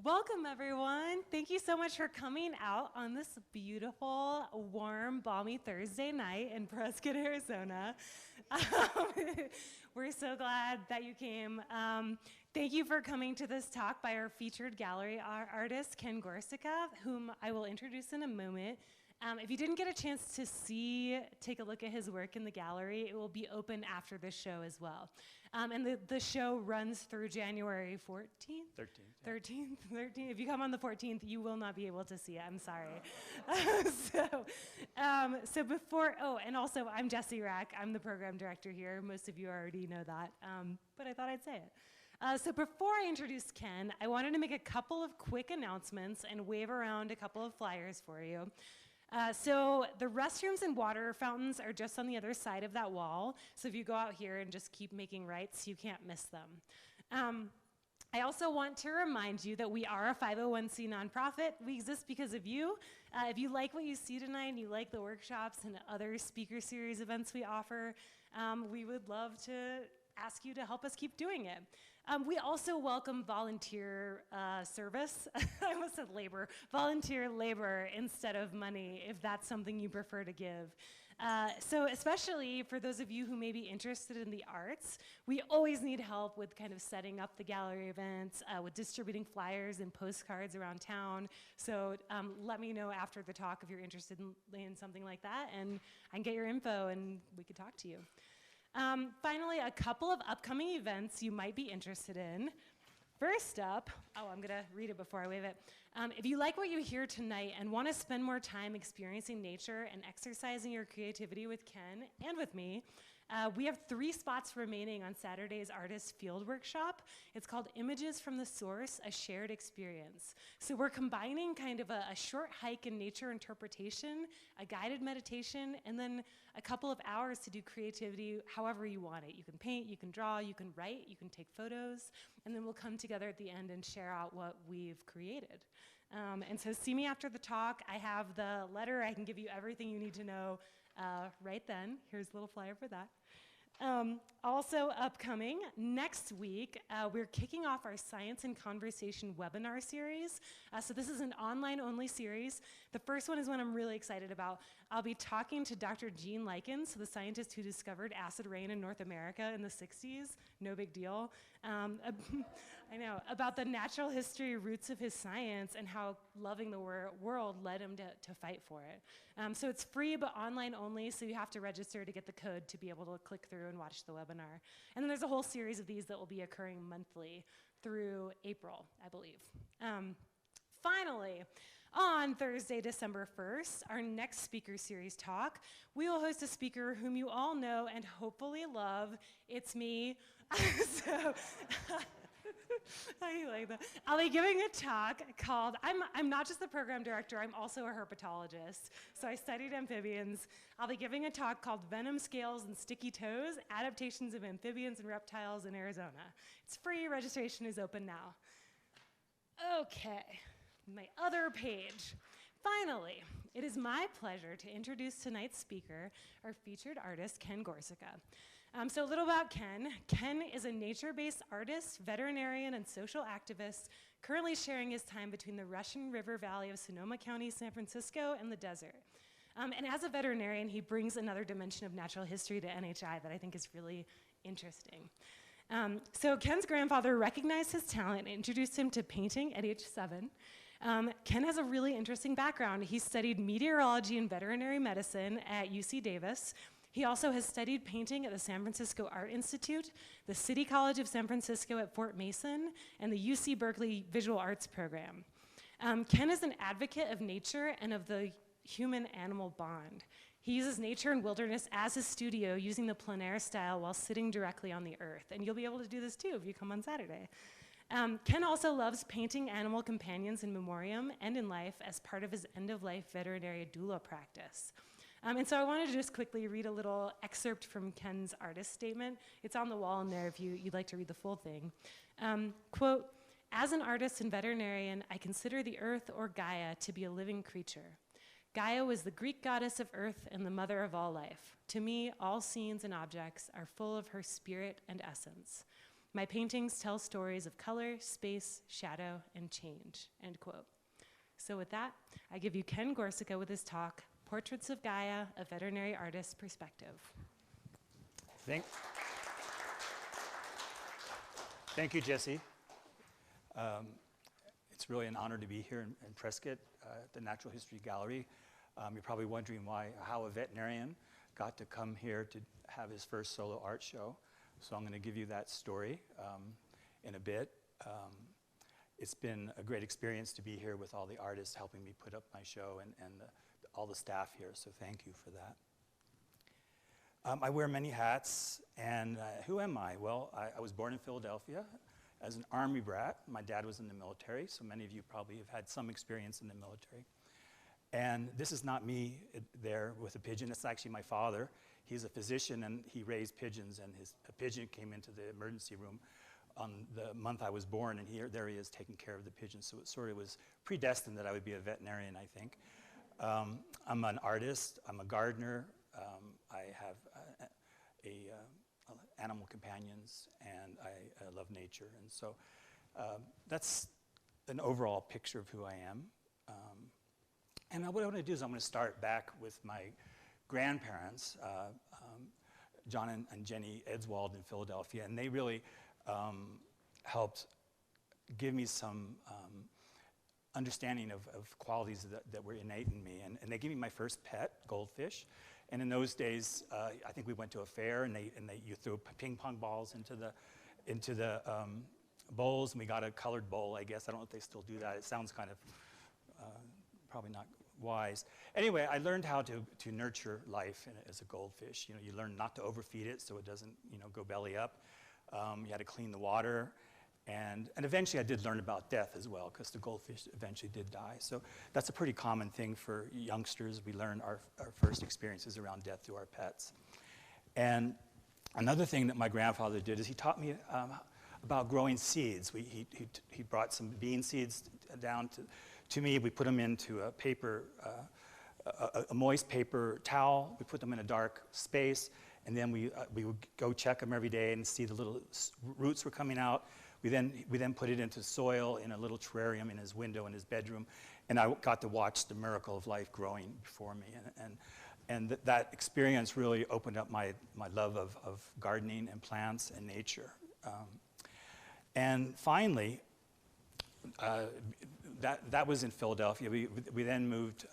Welcome, everyone. Thank you so much for coming out on this beautiful, warm, balmy Thursday night in Prescott, Arizona. We're so glad that you came. Thank you for coming to this talk by our featured gallery artist, Ken Gorsica, whom I will introduce in a moment. If you didn't get a chance to take a look at his work in the gallery, it will be open after the show as well. And the show runs through January 14th? 13th. If you come on the 14th, you will not be able to see it. I'm sorry. So before, and also I'm Jessie Rack. I'm the program director here. Most of you already know that, but I thought I'd say it. So before I introduce Ken, I wanted to make a couple of quick announcements and wave around a couple of flyers for you. So the restrooms and water fountains are just on the other side of that wall. So if you go out here and just keep making rights, you can't miss them. I also want to remind you that we are a 501c nonprofit. We exist because of you. If you like what you see tonight and you like the workshops and other speaker series events we offer, we would love to ask you to help us keep doing it. We also welcome volunteer service. I almost said labor. Volunteer labor instead of money, if that's something you prefer to give. So especially for those of you who may be interested in the arts, we always need help with kind of setting up the gallery events, with distributing flyers and postcards around town. So let me know after the talk if you're interested in something like that, and I can get your info and we could talk to you. Finally, a couple of upcoming events you might be interested in. First up, I'm gonna read it before I wave it. If you like what you hear tonight and wanna spend more time experiencing nature and exercising your creativity with Ken and with me, we have 3 spots remaining on Saturday's Artist Field Workshop. It's called Images from the Source, a Shared Experience. So we're combining kind of a short hike in nature interpretation, a guided meditation, and then a couple of hours to do creativity however you want it. You can paint, you can draw, you can write, you can take photos, and then we'll come together at the end and share out what we've created. And so see me after the talk. I have the letter. I can give you everything you need to know right then. Here's a little flyer for that. Also upcoming, next week, we're kicking off our Science and Conversation webinar series. So this is an online-only series. The first one is one I'm really excited about. I'll be talking to Dr. Gene Likens, the scientist who discovered acid rain in North America in the 60s. No big deal. I know, about the natural history roots of his science and how loving the world led him to fight for it. So it's free but online only, so you have to register to get the code to be able to click through and watch the webinar. And then there's a whole series of these that will be occurring monthly through April, I believe. Finally, on Thursday, December 1st, our next speaker series talk, we will host a speaker whom you all know and hopefully love. It's me. I like that. I'll be giving a talk called, I'm not just the program director, I'm also a herpetologist. So I studied amphibians. I'll be giving a talk called Venom, Scales, and Sticky Toes, Adaptations of Amphibians and Reptiles in Arizona. It's free, registration is open now. Okay, my other page. Finally, it is my pleasure to introduce tonight's speaker, our featured artist, Ken Gorsica. So a little about Ken. Ken is a nature-based artist, veterinarian, and social activist, currently sharing his time between the Russian River Valley of Sonoma County, San Francisco, and the desert. And as a veterinarian, he brings another dimension of natural history to NHI that I think is really interesting. So Ken's grandfather recognized his talent and introduced him to painting at age 7. Ken has a really interesting background. He studied meteorology and veterinary medicine at UC Davis. He also has studied painting at the San Francisco Art Institute, the City College of San Francisco at Fort Mason, and the UC Berkeley Visual Arts program. Ken is an advocate of nature and of the human-animal bond. He uses nature and wilderness as his studio, using the plein air style while sitting directly on the earth. And you'll be able to do this too if you come on Saturday. Ken also loves painting animal companions in memoriam and in life as part of his end-of-life veterinary doula practice. And so I wanted to just quickly read a little excerpt from Ken's artist statement. It's on the wall in there if you'd like to read the full thing. Quote, "As an artist and veterinarian, I consider the earth or Gaia to be a living creature. Gaia was the Greek goddess of earth and the mother of all life. To me, all scenes and objects are full of her spirit and essence. My paintings tell stories of color, space, shadow, and change, end quote. So with that, I give you Ken Gorsica with his talk, Portraits of Gaia, a Veterinary Artist's Perspective. Thank you, Jesse. It's really an honor to be here in Prescott at the Natural History Gallery. You're probably wondering how a veterinarian got to come here to have his first solo art show. So I'm going to give you that story in a bit. It's been a great experience to be here with all the artists helping me put up my show and all the staff here, so thank you for that. I wear many hats, and who am I? Well, I was born in Philadelphia as an Army brat. My dad was in the military, so many of you probably have had some experience in the military. And this is not me there with a pigeon, it's actually my father. He's a physician and he raised pigeons, and a pigeon came into the emergency room on the month I was born, and there he is taking care of the pigeons. So it sort of was predestined that I would be a veterinarian, I think. I'm an artist, I'm a gardener, I have animal companions, and I love nature. And so that's an overall picture of who I am. And what I want to do is I'm going to start back with my grandparents, John and Jenny Edswald in Philadelphia, and they really helped give me some understanding of qualities that were innate in me. And they gave me my first pet, goldfish. And in those days, I think we went to a fair, and you threw ping pong balls into the bowls, and we got a colored bowl, I guess. I don't know if they still do that. It sounds kind of probably not wise. Anyway, I learned how to nurture life as a goldfish. You learn not to overfeed it so it doesn't go belly up. You had to clean the water. And eventually I did learn about death as well, because the goldfish eventually did die. So that's a pretty common thing for youngsters. We learn our first experiences around death through our pets. And another thing that my grandfather did is he taught me about growing seeds. He brought some bean seeds down to me. We put them into a paper, a moist paper towel. We put them in a dark space, and then we would go check them every day and see the little roots were coming out. We then put it into soil in a little terrarium in his window in his bedroom, and I got to watch the miracle of life growing before me. And that experience really opened up my love of gardening and plants and nature. And finally, that was in Philadelphia. We then moved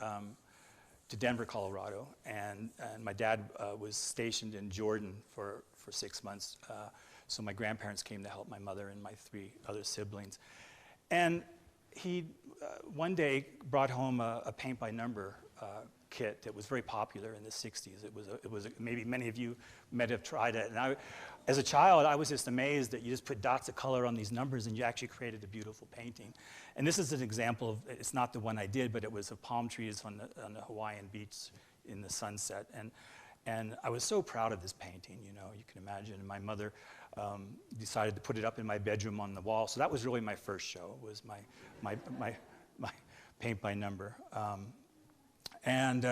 to Denver, Colorado, and my dad was stationed in Jordan for 6 months. So my grandparents came to help my mother and my 3 other siblings. And he one day brought home a paint by number kit that was very popular in the 60s. It was maybe many of you might have tried it. And as a child, I was just amazed that you just put dots of color on these numbers and you actually created a beautiful painting. And this is an example of, it's not the one I did, but it was of palm trees on the Hawaiian beach in the sunset. And I was so proud of this painting, you can imagine. And my mother decided to put it up in my bedroom on the wall. So that was really my first show, was my paint by number. And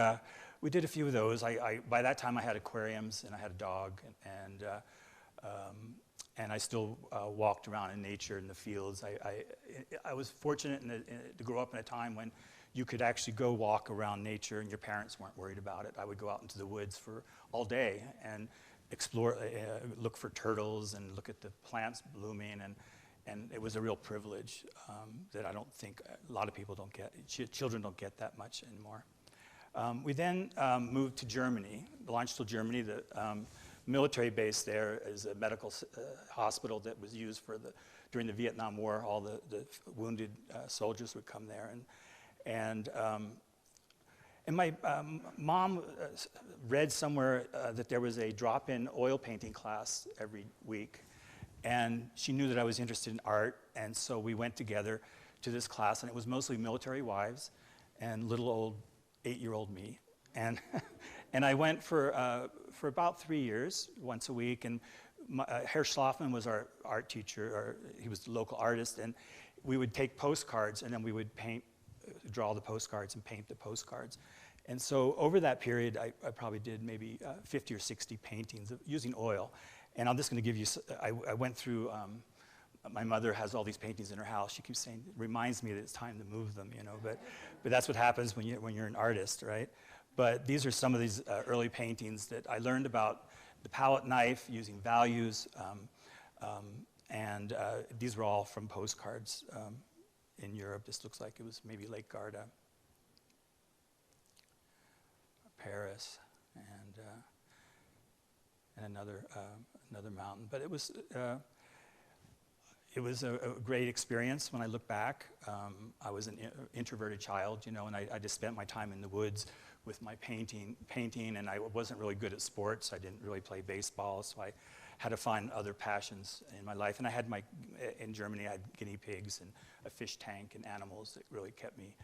we did a few of those. By that time I had aquariums and I had a dog, and I still walked around in nature in the fields. I was fortunate to grow up in a time when you could actually go walk around nature and your parents weren't worried about it. I would go out into the woods for all day and explore, look for turtles and look at the plants blooming, and it was a real privilege that I don't think a lot of people don't get. Children don't get that much anymore. We then moved to Germany, launched to Germany. The military base there is a medical hospital that was used during the Vietnam War. All the wounded soldiers would come there, and my mom read somewhere that there was a drop-in oil painting class every week, and she knew that I was interested in art, and so we went together to this class, and it was mostly military wives and little old 8-year-old me, and I went for about 3 years, once a week, and Herr Schlafman was our art teacher, he was the local artist, and we would take postcards, and then we would draw the postcards and paint the postcards. And so over that period, I probably did maybe 50 or 60 paintings using oil. And I'm just going to give you, I went through, my mother has all these paintings in her house. She keeps saying, it reminds me that it's time to move them, you know, but that's what happens when you're an artist, right? But these are some of these early paintings that I learned about the palette knife, using values, and these were all from postcards in Europe. This looks like it was maybe Lake Garda, Paris, and another mountain. But it was a great experience when I look back. I was an introverted child, you know, and I just spent my time in the woods with my painting, and I wasn't really good at sports. I didn't really play baseball, so I had to find other passions in my life. And I had in Germany, I had guinea pigs and a fish tank and animals that really kept me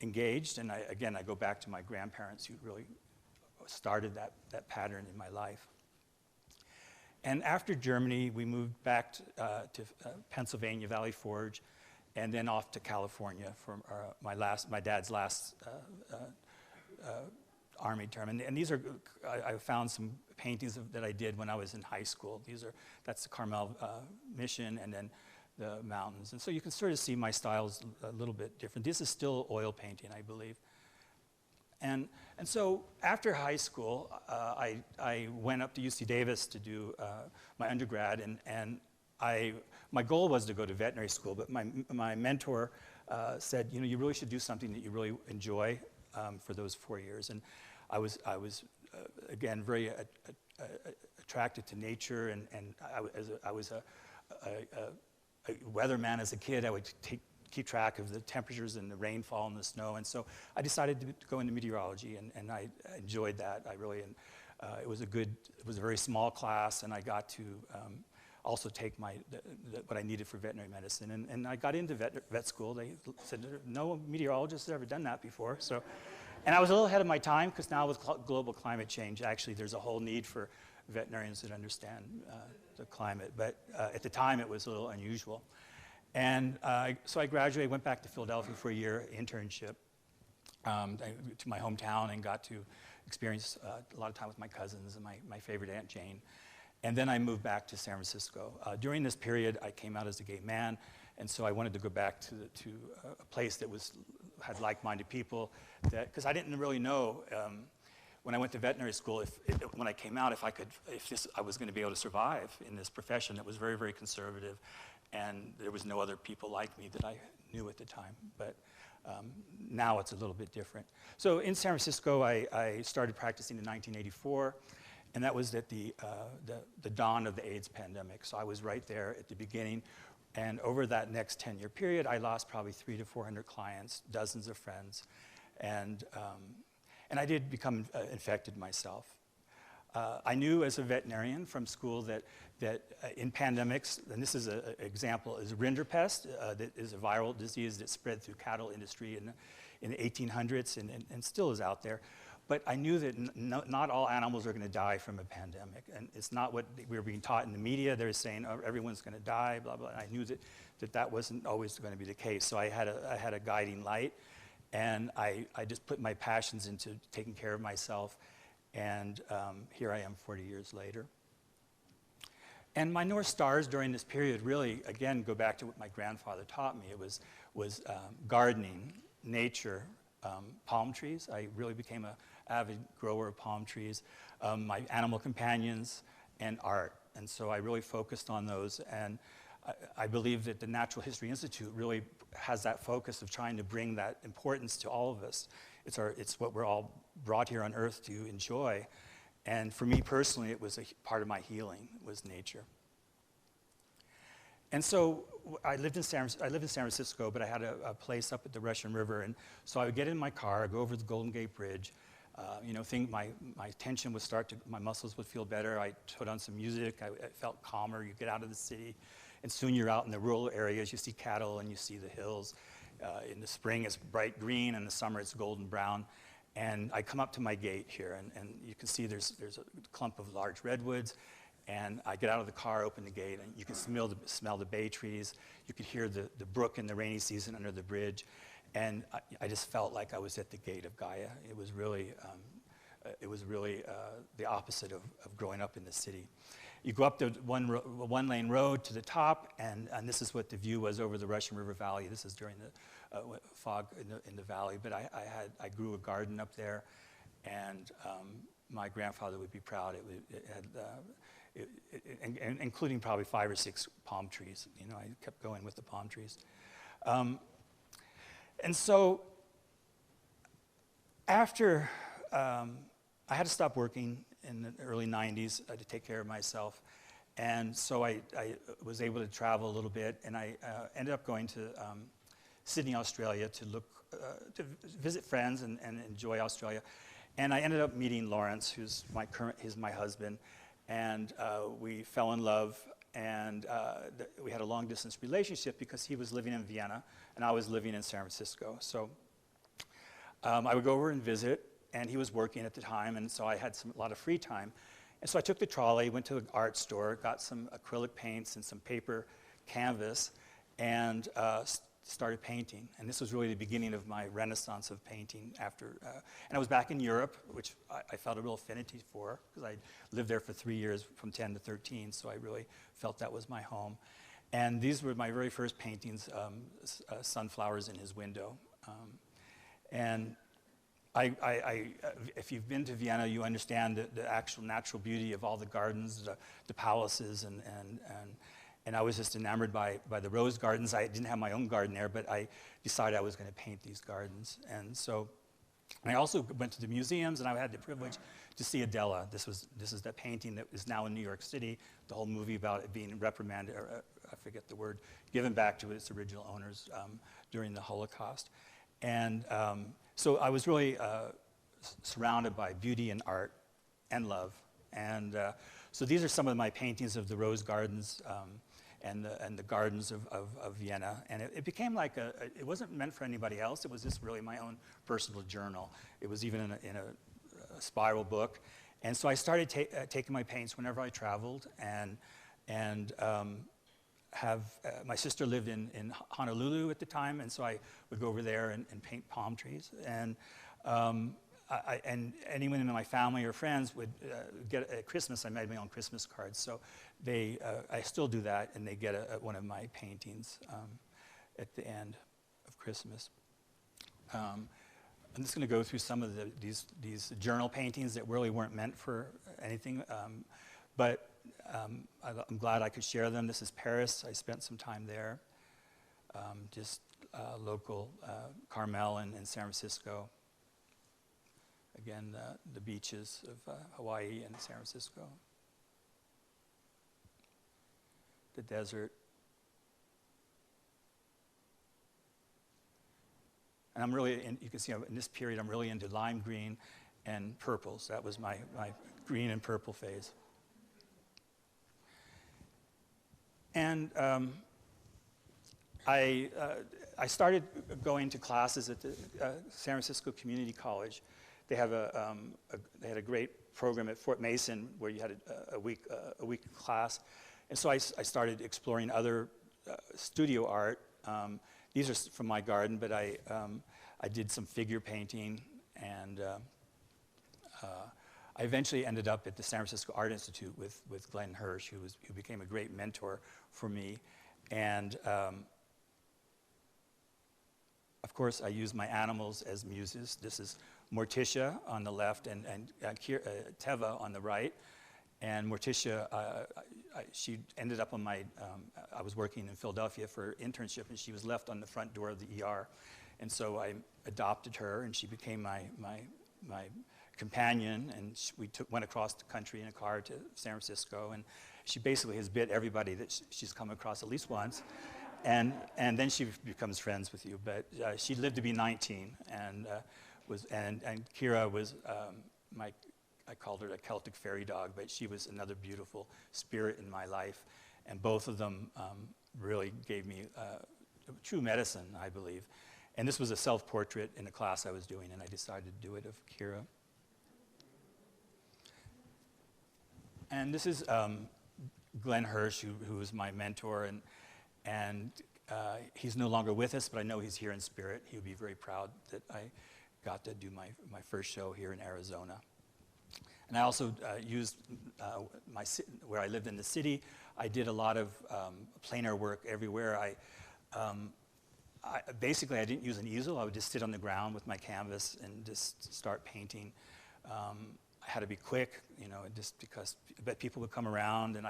engaged. And I go back to my grandparents who really started that pattern in my life. And after Germany, we moved back to Pennsylvania, Valley Forge, and then off to California for my dad's last Army term. And these are, I found some paintings that I did when I was in high school. That's the Carmel Mission and then the mountains. And so you can sort of see my style's a little bit different. This is still oil painting, I believe. And so after high school, I went up to UC Davis to do my undergrad, and my goal was to go to veterinary school, but my mentor said, you know, you really should do something that you really enjoy for those 4 years. And I was again, very attracted to nature, and I was a weatherman as a kid. I would keep track of the temperatures and the rainfall and the snow, and so I decided to go into meteorology, and I enjoyed that. It was a very small class, and I got to also take what I needed for veterinary medicine, and I got into vet school. They said no meteorologist has ever done that before, so. And I was a little ahead of my time, because now with global climate change, actually there's a whole need for veterinarians that understand the climate. But at the time, it was a little unusual. And so I graduated, went back to Philadelphia for a year internship to my hometown, and got to experience a lot of time with my cousins and my favorite Aunt Jane. And then I moved back to San Francisco. During this period, I came out as a gay man, and so I wanted to go back to a place that had like-minded people, because I didn't really know when I went to veterinary school, when I came out, if I was going to be able to survive in this profession that was very, very conservative, and there was no other people like me that I knew at the time. But now it's a little bit different. So in San Francisco, I started practicing in 1984, and that was at the dawn of the AIDS pandemic. So I was right there at the beginning. And over that next 10-year period, I lost probably 300 to 400 clients, dozens of friends, and I did become infected myself. I knew as a veterinarian from school that in pandemics, and this is an example, is rinderpest, that is a viral disease that spread through cattle industry in the 1800s and still is out there. But I knew that not all animals are going to die from a pandemic, and it's not what we were being taught in the media. They were saying, oh, everyone's going to die, blah, blah. And I knew that wasn't always going to be the case. So I had a guiding light, and I just put my passions into taking care of myself, and here I am 40 years later. And my North Stars during this period really, again, go back to what my grandfather taught me. It was gardening, nature, palm trees. I really became an avid grower of palm trees, my animal companions, and art. And so I really focused on those. And I believe that the Natural History Institute really has that focus of trying to bring that importance to all of us. It's what we're all brought here on Earth to enjoy. And for me personally, it was a part of my healing, was nature. And so I lived in San Francisco, but I had a place up at the Russian River. And so I would get in my car, go over the Golden Gate Bridge, my tension would my muscles would feel better. I put on some music, I felt calmer. You get out of the city, and soon you're out in the rural areas. You see cattle and you see the hills. In the spring, it's bright green, and in the summer, it's golden brown. And I come up to my gate here, and you can see there's a clump of large redwoods. And I get out of the car, open the gate, and you can smell the bay trees. You could hear the brook in the rainy season under the bridge. And I just felt like I was at the gate of Gaia. It was really it was really the opposite of growing up in the city. You go up the one-lane road to the top, and this is what the view was over the Russian River Valley. This is during the fog in the valley. But I grew a garden up there, and my grandfather would be proud. It had, including probably 5 or 6 palm trees. You know, I kept going with the palm trees. And so after I had to stop working in the early 90s to take care of myself. And so I was able to travel a little bit, and I ended up going to Sydney, Australia to visit friends and enjoy Australia. And I ended up meeting Lawrence, who's my husband, and we fell in love, and we had a long distance relationship because he was living in Vienna and I was living in San Francisco. So I would go over and visit, and he was working at the time, and so I had a lot of free time. And so I took the trolley, went to an art store, got some acrylic paints and some paper canvas, and started painting. And this was really the beginning of my renaissance of painting after, and I was back in Europe, which I felt a real affinity for, because I lived there for 3 years, from 10 to 13, so I really felt that was my home. And these were my very first paintings, sunflowers in his window. And if you've been to Vienna, you understand the actual natural beauty of all the gardens, the palaces, and I was just enamored by the rose gardens. I didn't have my own garden there, but I decided I was going to paint these gardens. And so I also went to the museums, and I had the privilege to see Adela. This is that painting that is now in New York City, the whole movie about it being reprimanded, or I forget the word, given back to its original owners during the Holocaust. And so I was really surrounded by beauty and art and love. And so these are some of my paintings of the rose gardens and the gardens of Vienna. And it became like it wasn't meant for anybody else. It was just really my own personal journal. It was even in a spiral book. And so I started taking my paints whenever I traveled, and my sister lived in Honolulu at the time, and so I would go over there and paint palm trees. And and anyone in my family or friends would get at Christmas. I made my own Christmas cards, so I still do that, and they get one of my paintings at the end of Christmas. I'm just going to go through some of these journal paintings that really weren't meant for anything, but I'm glad I could share them. This is Paris. I spent some time there, just local Carmel and San Francisco. Again, the beaches of Hawaii and San Francisco. The desert. And I'm really, you can see in this period, I'm really into lime green and purples. That was my green and purple phase. And I started going to classes at the San Francisco Community College. They have they had a great program at Fort Mason where you had a week class, and so I started exploring other studio art. These are from my garden, but I did some figure painting, and I eventually ended up at the San Francisco Art Institute with Glenn Hirsch, who became a great mentor for me, and of course I use my animals as muses. This is Morticia on the left and Teva on the right. And Morticia, she ended up on my, I was working in Philadelphia for internship, and she was left on the front door of the ER. And so I adopted her, and she became my companion, and we went across the country in a car to San Francisco, and she basically has bit everybody that she's come across at least once. And then she becomes friends with you. But she lived to be 19, and Kira was I called her a Celtic fairy dog, but she was another beautiful spirit in my life. And both of them really gave me true medicine, I believe. And this was a self-portrait in a class I was doing, and I decided to do it of Kira. And this is Glenn Hirsch, who was my mentor, and he's no longer with us, but I know he's here in spirit. He would be very proud that I got to do my first show here in Arizona. And I also used where I lived in the city, I did a lot of planar work everywhere. Basically, I didn't use an easel. I would just sit on the ground with my canvas and just start painting. I had to be quick, just because, but people would come around, and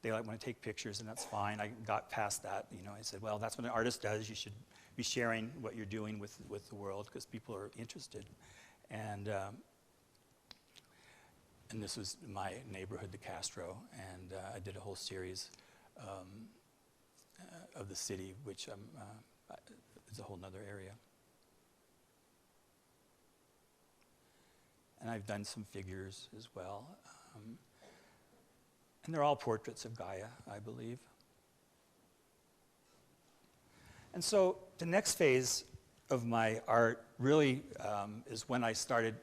they want to take pictures, and that's fine. I got past that, I said, well, that's what an artist does. You should be sharing what you're doing with the world, because people are interested. And this was my neighborhood, the Castro, and I did a whole series of the city, which is a whole nother area. And I've done some figures as well. And they're all portraits of Gaia, I believe. And so the next phase of my art really is when I started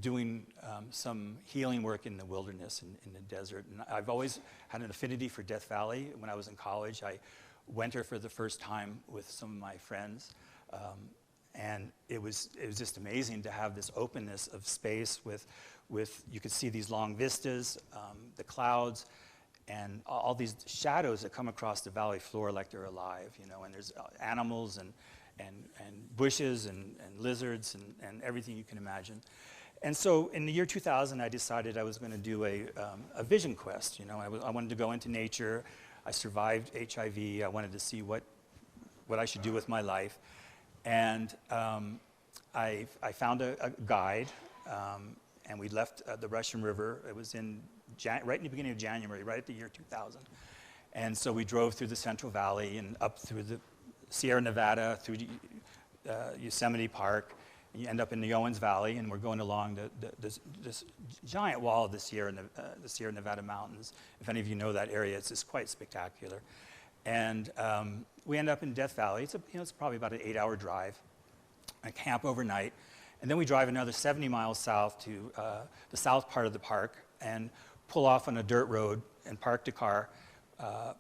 doing some healing work in the wilderness, in the desert. And I've always had an affinity for Death Valley. When I was in college, I went there for the first time with some of my friends. And it was just amazing to have this openness of space with you could see these long vistas, the clouds, and all these shadows that come across the valley floor like they're alive, and there's animals and bushes and lizards and everything you can imagine. And so in the year 2000, I decided I was going to do a vision quest. I wanted to go into nature. I survived HIV. I wanted to see what I should do with my life. And I found a guide, and we left the Russian River. It was right in the beginning of January, right at the year 2000. And so we drove through the Central Valley and up through the Sierra Nevada, through Yosemite Park, and you end up in the Owens Valley, and we're going along this giant wall of the Sierra Nevada mountains. If any of you know that area, it's just quite spectacular. And we end up in Death Valley. It's probably about an 8-hour drive. I camp overnight, and then we drive another 70 miles south to the south part of the park and pull off on a dirt road and park the car,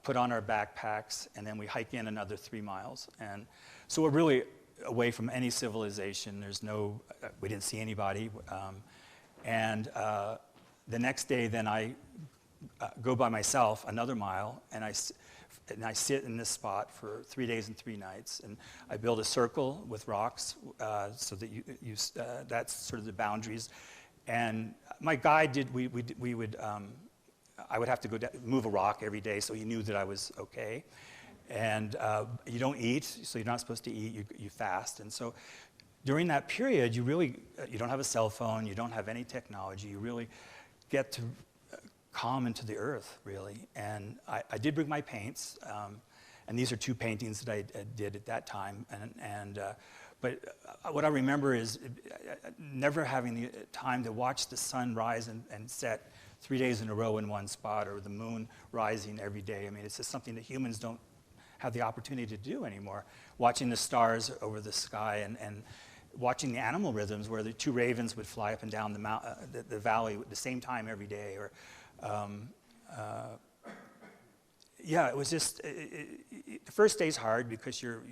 put on our backpacks, and then we hike in another 3 miles. And so we're really away from any civilization. We didn't see anybody. And the next day, then I go by myself another mile, and I sit in this spot for 3 days and 3 nights, and I build a circle with rocks so that that's sort of the boundaries. And my guide I would have to move a rock every day, so he knew that I was okay. And you don't eat, so you're not supposed to eat. You fast, and so during that period, you don't have a cell phone, you don't have any technology. You really get to calm into the earth, really. And I did bring my paints, and these are 2 paintings that I did at that time. But what I remember is never having the time to watch the sun rise and set 3 days in a row in one spot, or the moon rising every day. I mean, it's just something that humans don't have the opportunity to do anymore. Watching the stars over the sky and watching the animal rhythms, where the 2 ravens would fly up and down the valley at the same time every day, or it was just, the first day's hard because your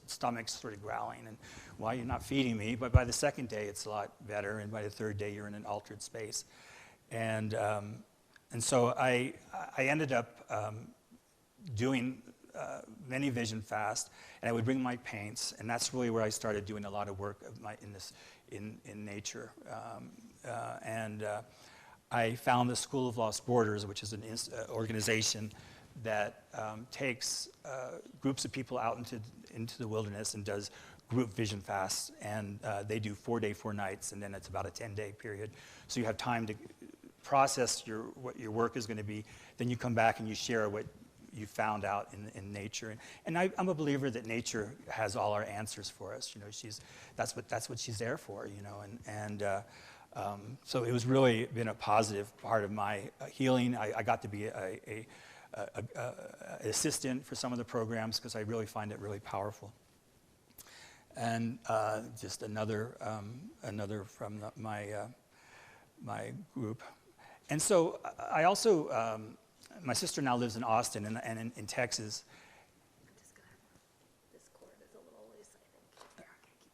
stomach's sort of growling, and why you're not feeding me, but by the second day it's a lot better, and by the third day you're in an altered space. And so I ended up doing many vision fasts, and I would bring my paints, and that's really where I started doing a lot of work in nature. I found the School of Lost Borders, which is an organization that takes groups of people out into the wilderness and does group vision fasts. And they do 4 days, 4 nights, and then it's about a 10-day period. So you have time to process what your work is going to be. Then you come back and you share what you found out in nature. And I'm a believer that nature has all our answers for us. That's what she's there for. So it was really been a positive part of my healing. I got to be an assistant for some of the programs because I really find it really powerful. And just another from my group. And so I also, my sister now lives in Austin and in Texas. I'm just going to, this cord is a little loose, I think. There, okay, keep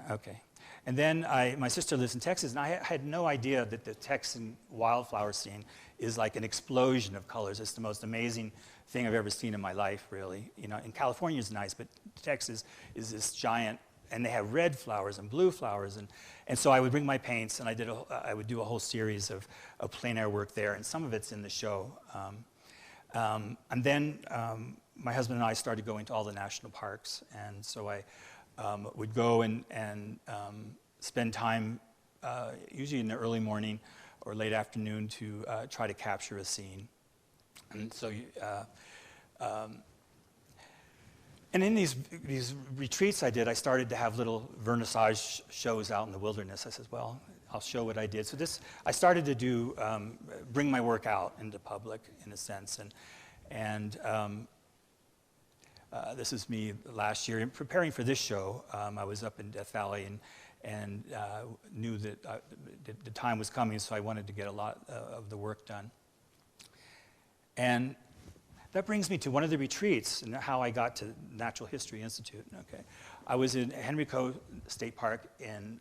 going. Okay. And then my sister lives in Texas, and I had no idea that the Texan wildflower scene is like an explosion of colors. It's the most amazing thing I've ever seen in my life, really. You know, and California is nice, but Texas is this giant, and they have red flowers and blue flowers, and so I would bring my paints, and I would do a whole series of plein air work there, and some of it's in the show. And then my husband and I started going to all the national parks, and so I would go and spend time, usually in the early morning or late afternoon, to try to capture a scene. And so, and in these retreats I did, I started to have little vernissage shows out in the wilderness. I said, well, I'll show what I did. So I started to do, bring my work out into public, in a sense, and this is me last year. In preparing for this show, I was up in Death Valley and knew that the time was coming, so I wanted to get a lot of the work done. And that brings me to one of the retreats and how I got to Natural History Institute. Okay, I was in Henrico State Park in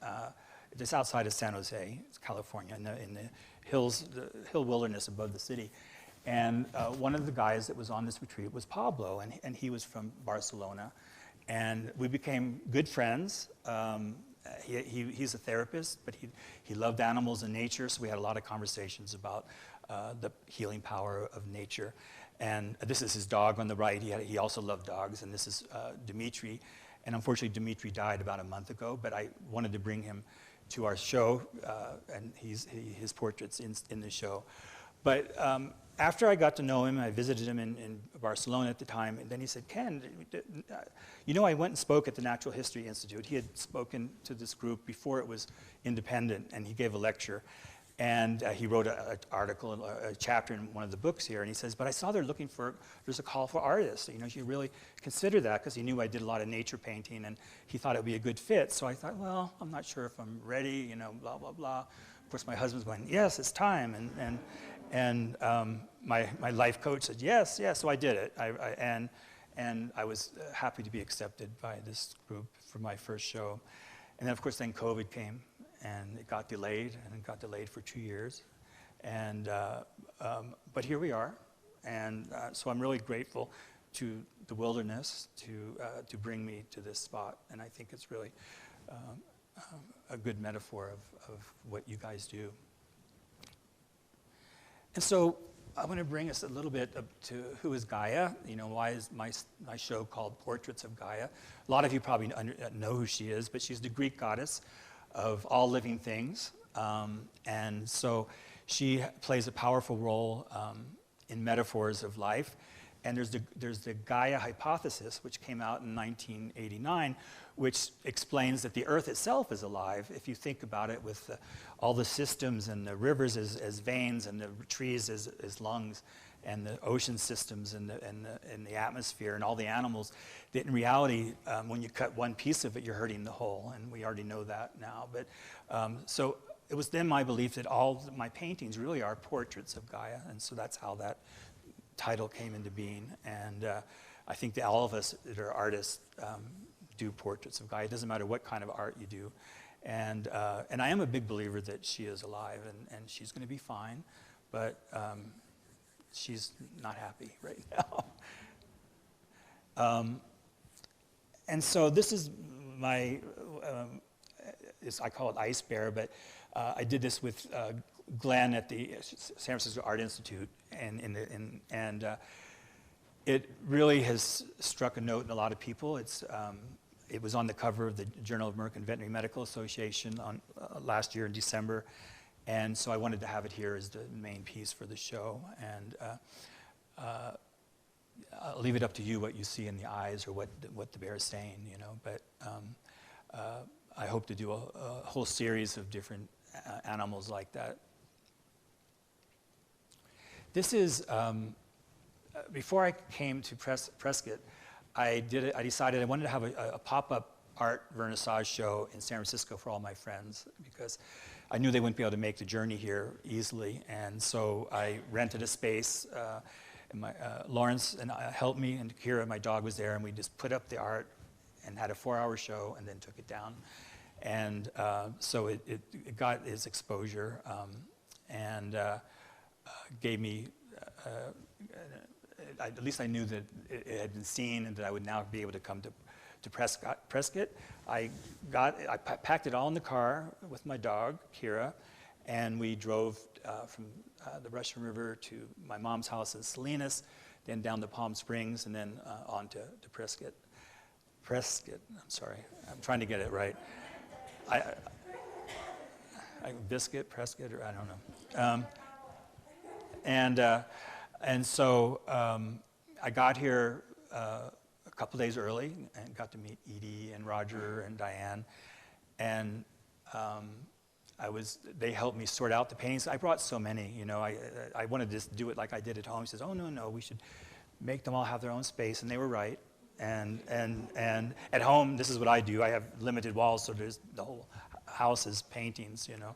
just outside of San Jose, California, in the hills, the hill wilderness above the city. And one of the guys that was on this retreat was Pablo, and he was from Barcelona. And we became good friends. He's a therapist, but he loved animals and nature, so we had a lot of conversations about the healing power of nature. And this is his dog on the right. He also loved dogs, and this is Dimitri. And unfortunately, Dimitri died about a month ago, but I wanted to bring him to our show, and his portrait's in the show. But after I got to know him, I visited him in Barcelona at the time, and then he said, Ken, you know, I went and spoke at the Natural History Institute. He had spoken to this group before it was independent, and he gave a lecture. And he wrote an article, a chapter in one of the books here, and he says, but I saw there's a call for artists. You know, you should really consider that, because he knew I did a lot of nature painting, and he thought it would be a good fit. So I thought, well, I'm not sure if I'm ready, you know, blah, blah, blah. Of course, my husband's going, yes, it's time. And my life coach said, yes, yes, so I did it. And I was happy to be accepted by this group for my first show. And then, of course, then COVID came, and it got delayed, and it got delayed for 2 years. And, but here we are. And so I'm really grateful to the wilderness to bring me to this spot. And I think it's really a good metaphor of what you guys do. And so I want to bring us a little bit up to who is Gaia. You know, why is my show called Portraits of Gaia? A lot of you probably know who she is, but she's the Greek goddess of all living things. And so she plays a powerful role in metaphors of life. And there's the Gaia hypothesis, which came out in 1989, which explains that the Earth itself is alive. If you think about it, with all the systems and the rivers as veins and the trees as lungs, and the ocean systems and the atmosphere and all the animals, that in reality, when you cut one piece of it, you're hurting the whole. And we already know that now. But so it was then my belief that all my paintings really are portraits of Gaia. And so that's how that title came into being. And I think that all of us that are artists do portraits of Gaia. It doesn't matter what kind of art you do. And I am a big believer that she is alive, and she's going to be fine, but she's not happy right now. And so this is my, I call it Ice Bear, but I did this with Glenn at the San Francisco Art Institute, and it really has struck a note in a lot of people. It was on the cover of the Journal of American Veterinary Medical Association last year in December, and so I wanted to have it here as the main piece for the show. And I'll leave it up to you what you see in the eyes or what the bear is saying, you know. But I hope to do a whole series of different animals like that. This is before I came to Prescott. I decided I wanted to have a pop-up art vernissage show in San Francisco for all my friends, because I knew they wouldn't be able to make the journey here easily. And so I rented a space, and Lawrence and helped me, and Kira, my dog, was there, and we just put up the art and had a 4-hour show and then took it down. And so it got its exposure and gave me, at least I knew that it had been seen and that I would now be able to come to Prescott. I packed it all in the car with my dog, Kira, and we drove from the Russian River to my mom's house in Salinas, then down to Palm Springs, and then on to Prescott. Prescott, I'm sorry, I'm trying to get it right. Biscuit, Prescott, or I don't know. And so I got here a couple days early and got to meet Edie and Roger and Diane. And they helped me sort out the paintings. I brought so many, you know, I wanted to just do it like I did at home. He says, oh, no, we should make them all have their own space. And they were right. And at home, this is what I do. I have limited walls, so there's the whole house is paintings, you know.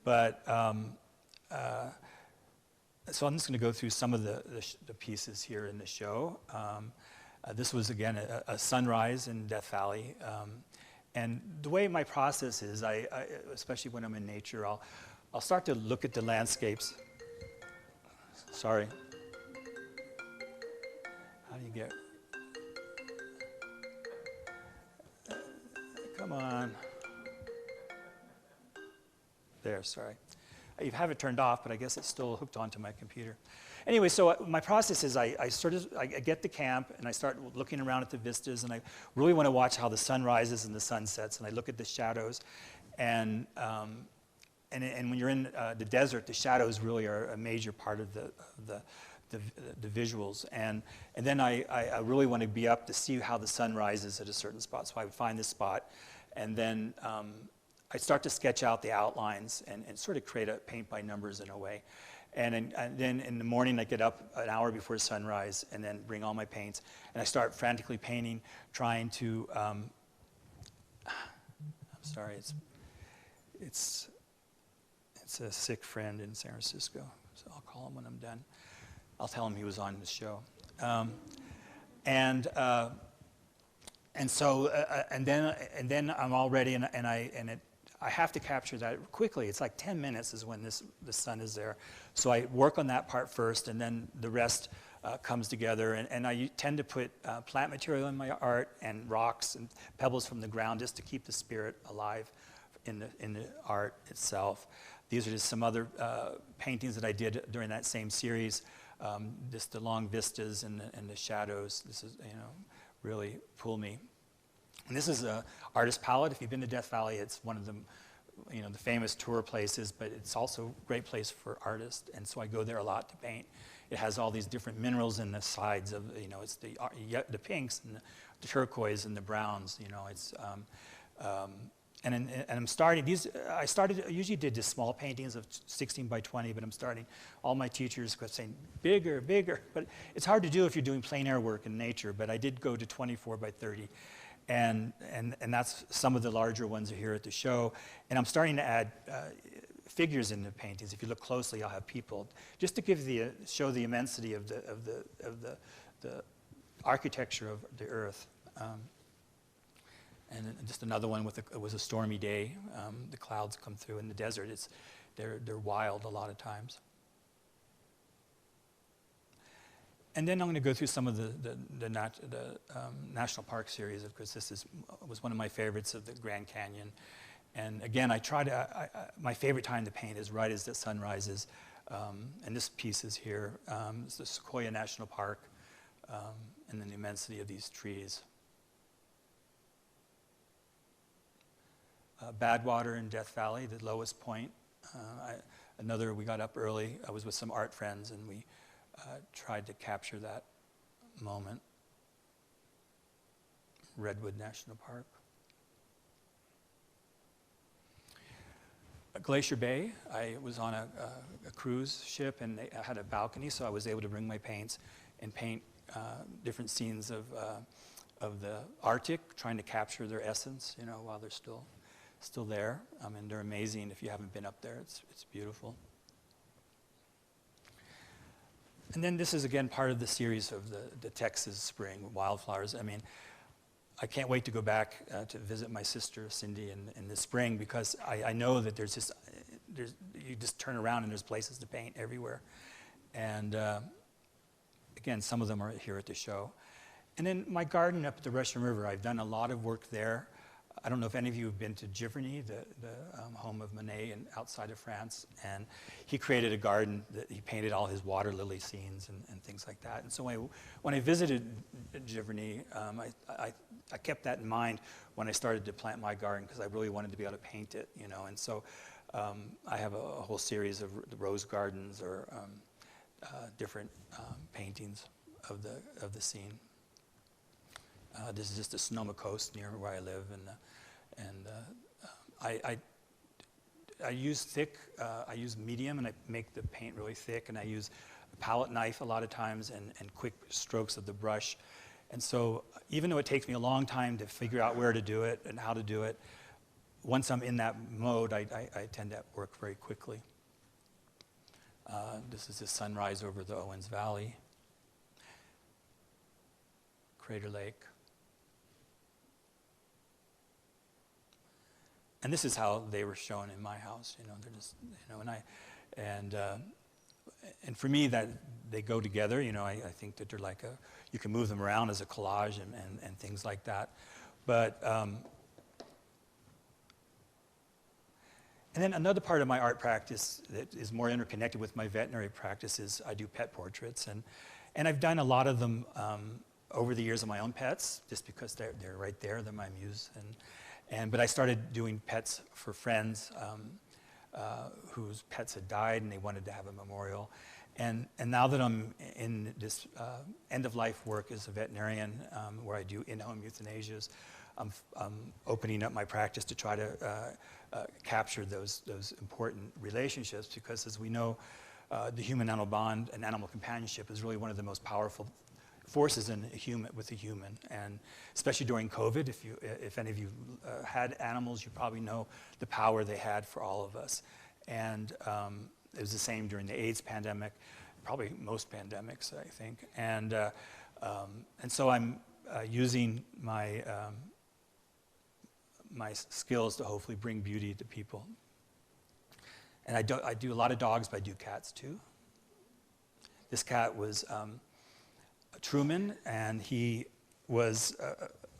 But so I'm just going to go through some of the pieces here in the show. This was, again, a sunrise in Death Valley. And the way my process is, I especially when I'm in nature, I'll start to look at the landscapes. Sorry. How do you get... Come on. There, sorry. You have it turned off, but I guess it's still hooked onto my computer. Anyway, so my process is I get the camp and I start looking around at the vistas, and I really want to watch how the sun rises and the sun sets, and I look at the shadows. And when you're in the desert, the shadows really are a major part of the visuals. And then I really want to be up to see how the sun rises at a certain spot. So I would find this spot, and then I start to sketch out the outlines and sort of create a paint by numbers in a way. And then in the morning, I get up an hour before sunrise and then bring all my paints. And I start frantically painting, trying to, I'm sorry, it's a sick friend in San Francisco. So I'll call him when I'm done. I'll tell him he was on the show. And then I'm all ready, and I have to capture that quickly. It's like 10 minutes is when the sun is there. So I work on that part first, and then the rest comes together. And I tend to put plant material in my art and rocks and pebbles from the ground just to keep the spirit alive in the art itself. These are just some other paintings that I did during that same series. Just the long vistas and the shadows. This is, you know, really pull me. And this is a artist palette. If you've been to Death Valley, it's one of the, you know, the famous tour places, but it's also a great place for artists. And so I go there a lot to paint. It has all these different minerals in the sides of, you know, it's the pinks and the turquoise and the browns. You know, it's and I'm starting these. I usually did just small paintings of 16 by 20, but I'm starting. All my teachers kept saying bigger, bigger. But it's hard to do if you're doing plein air work in nature. But I did go to 24 by 30. And that's some of the larger ones are here at the show. And I'm starting to add figures in the paintings. If you look closely, I'll have people, just to give show the immensity of the architecture of the earth. And just another one it was a stormy day. The clouds come through in the desert. They're wild a lot of times. And then I'm going to go through some of the National Park series, because this was one of my favorites of the Grand Canyon. And again, my favorite time to paint is right as the sun rises. And this piece is here. It's the Sequoia National Park, and then the immensity of these trees. Badwater in Death Valley, the lowest point. We got up early. I was with some art friends, and we tried to capture that moment. Redwood National Park. Glacier Bay, I was on a cruise ship, and I had a balcony, so I was able to bring my paints and paint different scenes of the Arctic, trying to capture their essence, you know, while they're still there. I mean, they're amazing. If you haven't been up there, it's beautiful. And then this is, again, part of the series of the Texas spring wildflowers. I mean, I can't wait to go back to visit my sister Cindy in the spring, because I know that you just turn around and there's places to paint everywhere. And again, some of them are here at the show. And then my garden up at the Russian River, I've done a lot of work there. I don't know if any of you have been to Giverny, the home of Monet and outside of France. And he created a garden that he painted all his water lily scenes and things like that. And so when I visited Giverny, I kept that in mind when I started to plant my garden, because I really wanted to be able to paint it, you know. And so I have a whole series of the rose gardens, or different paintings of the scene. This is just the Sonoma coast near where I live, and I use thick, I use medium, and I make the paint really thick, and I use a palette knife a lot of times, and quick strokes of the brush. And so even though it takes me a long time to figure out where to do it and how to do it, once I'm in that mode, I tend to work very quickly. This is the sunrise over the Owens Valley, Crater Lake. And this is how they were shown in my house, you know. They're just, you know, and for me, that they go together, you know. I think that they're like you can move them around as a collage and things like that. But and then another part of my art practice that is more interconnected with my veterinary practice is I do pet portraits, and I've done a lot of them over the years of my own pets, just because they're right there, they're my muse. But I started doing pets for friends whose pets had died and they wanted to have a memorial. And now that I'm in this end-of-life work as a veterinarian, where I do in-home euthanasias, I'm opening up my practice to try to capture those important relationships, because as we know, the human-animal bond and animal companionship is really one of the most powerful forces with a human, and especially during COVID, if any of you had animals, you probably know the power they had for all of us. And it was the same during the AIDS pandemic, probably most pandemics, I think. And so I'm using my skills to hopefully bring beauty to people. And I do a lot of dogs, but I do cats too. This cat was Truman, and he was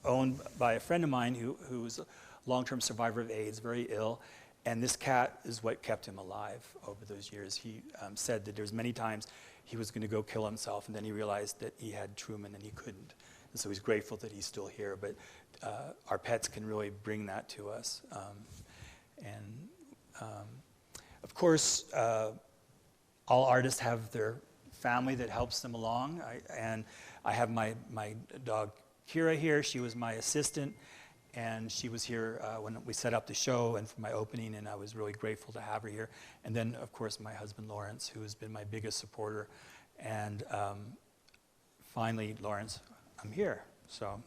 owned by a friend of mine who was a long-term survivor of AIDS, very ill, and this cat is what kept him alive over those years. He said that there was many times he was going to go kill himself, and then he realized that he had Truman and he couldn't. And so he's grateful that he's still here, but our pets can really bring that to us. Of course, all artists have their family that helps them along. I have my dog Kira here. She was my assistant, and she was here when we set up the show and for my opening, and I was really grateful to have her here. And then, of course, my husband Lawrence, who has been my biggest supporter. And finally, Lawrence, I'm here. So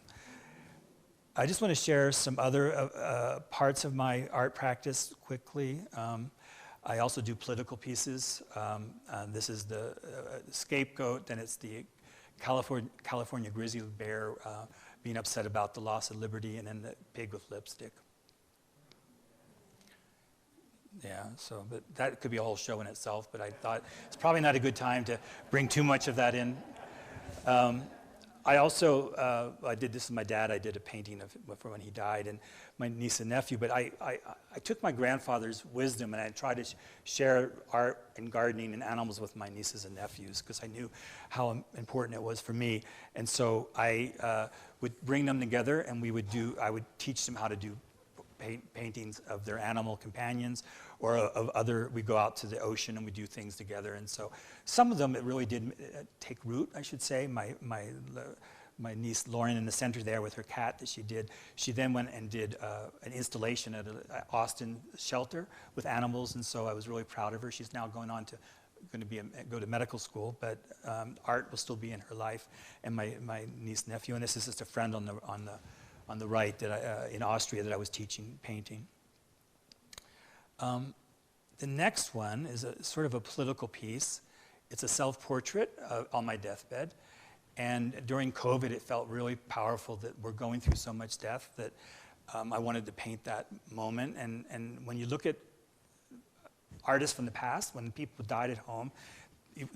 I just want to share some other parts of my art practice quickly. I also do political pieces. This is the scapegoat, and it's the California grizzly bear being upset about the loss of liberty, and then the pig with lipstick. Yeah, so, but that could be a whole show in itself, but I thought it's probably not a good time to bring too much of that in. I also, I did this with my dad. I did a painting for when he died, and my niece and nephew, but I took my grandfather's wisdom and I tried to share art and gardening and animals with my nieces and nephews, because I knew how important it was for me. And so I would bring them together, and I would teach them how to do paintings of their animal companions, or of other. We go out to the ocean and we do things together. And so some of them, it really did take root, I should say. My niece Lauren in the center there with her cat that she did. She then went and did an installation at an Austin shelter with animals, and so I was really proud of her. She's now going to go to medical school, but art will still be in her life. And my niece and nephew, and this is just a friend on the right that in Austria that I was teaching painting. The next one is a sort of a political piece. It's a self-portrait on my deathbed. And during COVID, it felt really powerful that we're going through so much death that I wanted to paint that moment. And when you look at artists from the past, when people died at home,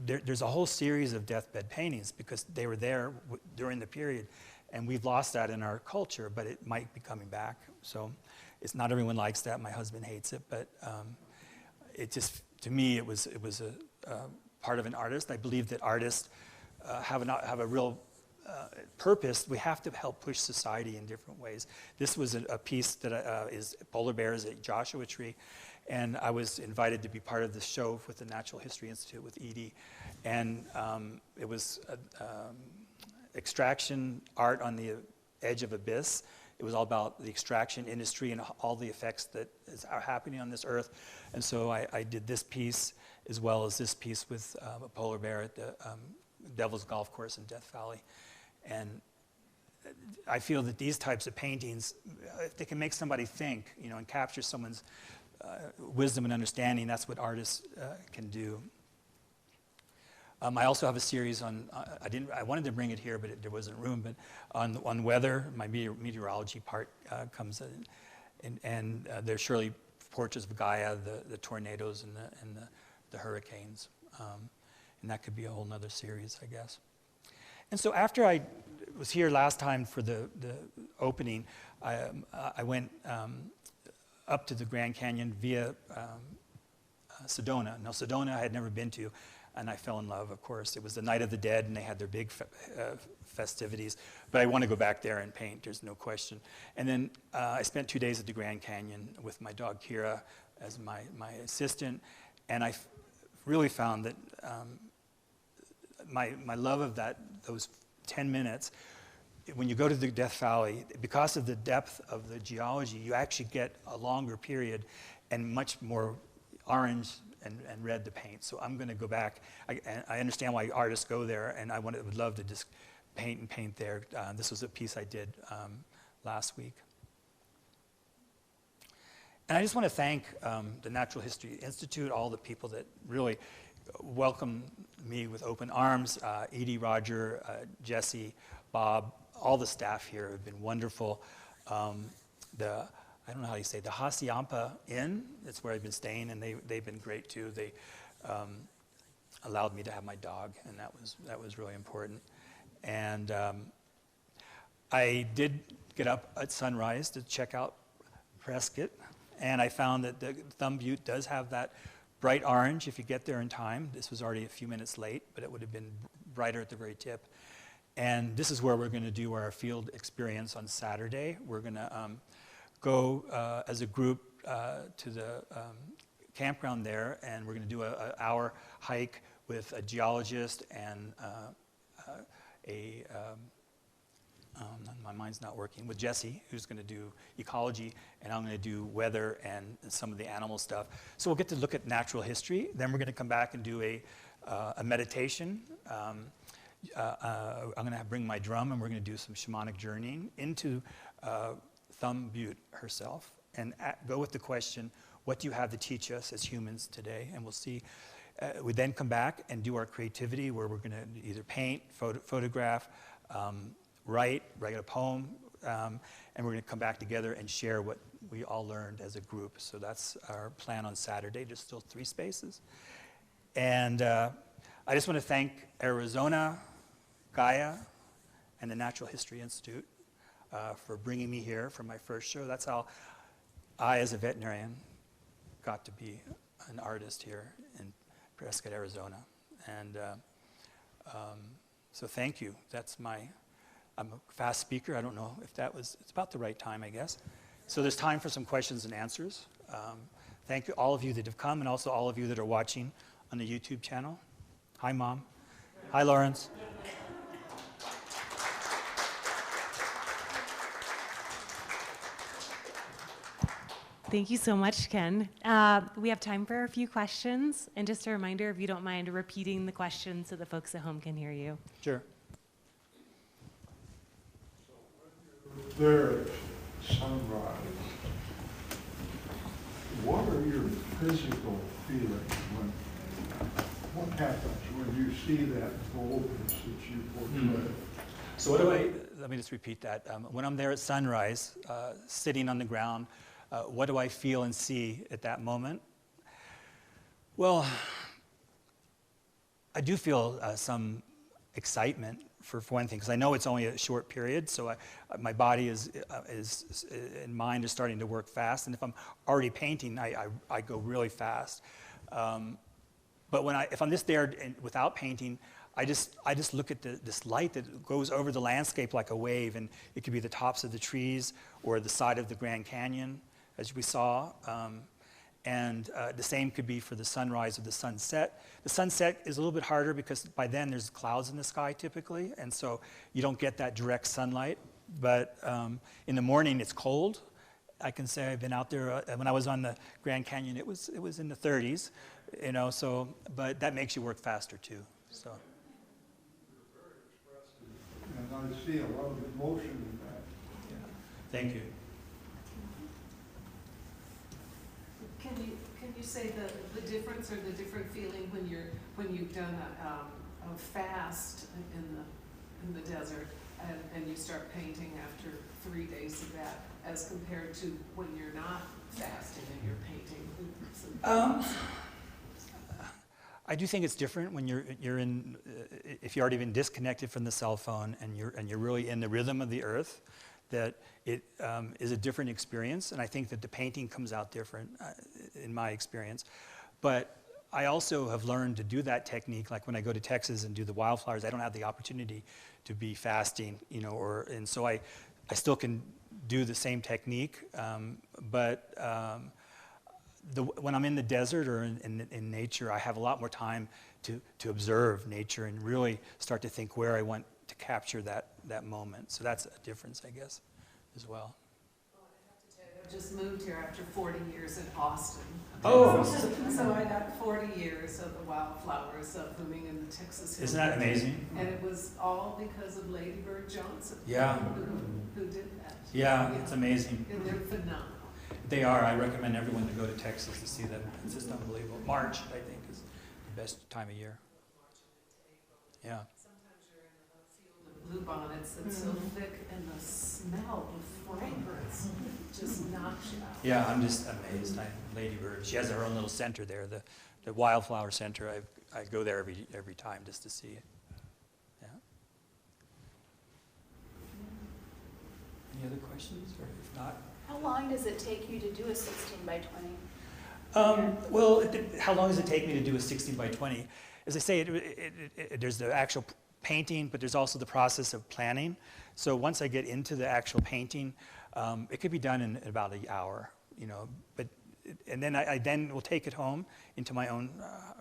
there's a whole series of deathbed paintings because they were there during the period. And we've lost that in our culture, but it might be coming back. So it's not everyone likes that. My husband hates it, but it just, to me, it was a part of an artist. I believe that artists have a real purpose. We have to help push society in different ways. This was a piece that is polar bears, a Joshua tree, and I was invited to be part of the show with the Natural History Institute with Edie, and it was extraction art on the edge of abyss. It was all about the extraction industry and all the effects that are happening on this earth. And so I did this piece as well as this piece with a polar bear at the Devil's Golf Course in Death Valley. And I feel that these types of paintings, if they can make somebody think, and capture someone's wisdom and understanding, that's what artists can do. I also have a series on, I wanted to bring it here, but there wasn't room, but on weather, my meteorology part comes in, and there's surely portraits of Gaia, the tornadoes and the hurricanes. And that could be a whole nother series, I guess. And so after I was here last time for the opening, I went up to the Grand Canyon via Sedona. Now, Sedona I had never been to, and I fell in love, of course. It was the Night of the Dead, and they had their big festivities. But I want to go back there and paint, there's no question. And then I spent 2 days at the Grand Canyon with my dog Kira as my assistant, and I really found that my love of those 10 minutes, when you go to the Death Valley, because of the depth of the geology, you actually get a longer period and much more orange and red to paint. So I'm going to go back. I understand why artists go there, and would love to just paint there. This was a piece I did last week. And I just want to thank the Natural History Institute, all the people that really welcomed me with open arms. Edie, Roger, Jesse, Bob, all the staff here have been wonderful. I don't know how you say, the Hacienda Inn, that's where I've been staying, and they've been great too. They allowed me to have my dog, and that was really important. And I did get up at sunrise to check out Prescott, and I found that the Thumb Butte does have that bright orange if you get there in time. This was already a few minutes late, but it would have been brighter at the very tip. And this is where we're going to do our field experience on Saturday. We're going to go as a group to the campground there, and we're going to do an hour hike with a geologist and my mind's not working, with Jesse, who's going to do ecology, and I'm going to do weather and some of the animal stuff. So we'll get to look at natural history. Then we're going to come back and do a meditation. I'm going to bring my drum, and we're going to do some shamanic journeying into Thumb Butte herself, and go with the question, what do you have to teach us as humans today? And we'll see. We then come back and do our creativity, where we're going to either paint, photograph, write a poem, and we're going to come back together and share what we all learned as a group. So that's our plan on Saturday. There's still 3 spaces. And I just want to thank Arizona, Gaia, and the Natural History Institute for bringing me here for my first show. That's how I, as a veterinarian, got to be an artist here in Prescott, Arizona. And so thank you. I'm a fast speaker. I don't know if it's about the right time, I guess. So there's time for some questions and answers. Thank you, all of you that have come, and also all of you that are watching on the YouTube channel. Hi, Mom. Hi, Lawrence. Thank you so much, Ken. We have time for a few questions. And just a reminder, if you don't mind repeating the question so the folks at home can hear you. Sure. There at sunrise, what are your physical feelings when happens when you see that boldness that you portray? So let me just repeat that. When I'm there at sunrise, sitting on the ground, what do I feel and see at that moment? Well, I do feel some excitement for one thing, because I know it's only a short period, so my body and mind is starting to work fast, and if I'm already painting, I go really fast. But if I'm just there without painting, I just look at this light that goes over the landscape like a wave, and it could be the tops of the trees or the side of the Grand Canyon, as we saw. And the same could be for the sunrise or the sunset. The sunset is a little bit harder because by then there's clouds in the sky typically, and so you don't get that direct sunlight. But in the morning it's cold. I can say I've been out there, when I was on the Grand Canyon, it was in the 30s, you know, so, but that makes you work faster too, so. And I see a lot of emotion in that. Yeah. Thank you. Can you say the difference or the different feeling when you've done a fast in the desert and you start painting after 3 days of that, as compared to when you're not fasting and you're painting? I do think it's different when you're in, if you've already been disconnected from the cell phone and you're really in the rhythm of the earth, that it is a different experience, and I think that the painting comes out different in my experience. But I also have learned to do that technique, like when I go to Texas and do the wildflowers, I don't have the opportunity to be fasting, you know, and so I still can do the same technique, but when I'm in the desert or in nature, I have a lot more time to observe nature and really start to think where I want to capture that moment. So that's a difference, I guess, as well. I just moved here after 40 years in Austin. Oh. So I got 40 years of the wildflowers blooming in the Texas Hills. Isn't that amazing? And it was all because of Lady Bird Johnson. Yeah. Who did that. Yeah, it's amazing. And they're phenomenal. They are. I recommend everyone to go to Texas to see them. It's just unbelievable. March, I think, is the best time of year. Yeah. Sometimes you're in a field of bluebonnets that's so thick, and the smell, the fragrance, just knocks you out. Yeah, I'm just amazed. Lady Bird, she has her own little center there, the wildflower center. I go there every time just to see it. Yeah. Any other questions, or if not? How long does it take you to do a 16 by 20? Well, how long does it take me to do a 16 by 20? As I say, there's the actual painting, but there's also the process of planning. So once I get into the actual painting, it could be done in about an hour, you know. And then I then will take it home into my own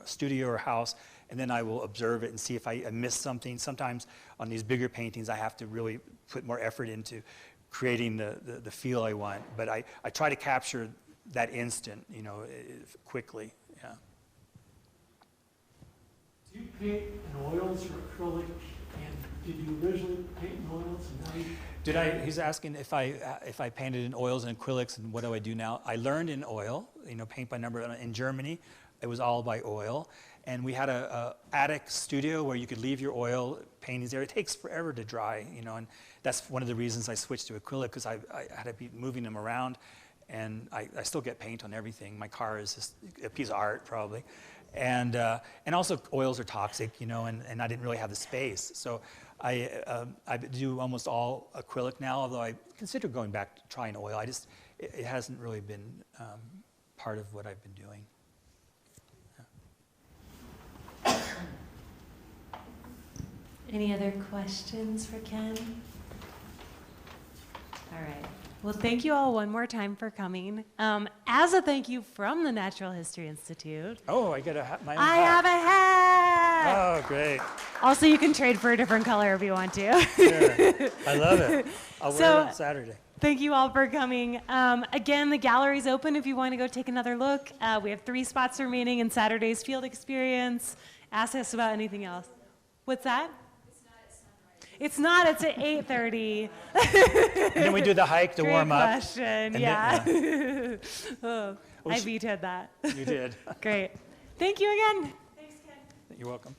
studio or house, and then I will observe it and see if I missed something. Sometimes on these bigger paintings, I have to really put more effort into creating the feel I want. But I try to capture that instant, you know, quickly. Yeah. Do you paint in oils or acrylic? And did you originally paint in oils and now you... He's asking if I painted in oils and acrylics, and what do I do now? I learned in oil, you know, paint by number. In Germany, it was all by oil. And we had a attic studio where you could leave your oil paintings there. It takes forever to dry, you know, and that's one of the reasons I switched to acrylic, because I had to be moving them around, and I still get paint on everything. My car is just a piece of art, probably. And also oils are toxic, you know, and I didn't really have the space. So I do almost all acrylic now, although I consider going back to trying oil. It hasn't really been part of what I've been doing. Yeah. Any other questions for Ken? All right. Well, thank you all one more time for coming. As a thank you from the Natural History Institute, Oh, I get my own I hat. have a hat. Oh, great. Also, you can trade for a different color if you want to. Sure. I love it. I'll wear it on Saturday. Thank you all for coming. Again, the gallery's open if you want to go take another look. We have 3 spots remaining in Saturday's field experience. Ask us about anything else. What's that? It's not. It's at 8:30. And then we do the hike to Great warm up. question. And Yeah. then, Oh, I vetoed that. You did. Great. Thank you again. Thanks, Ken. You're welcome.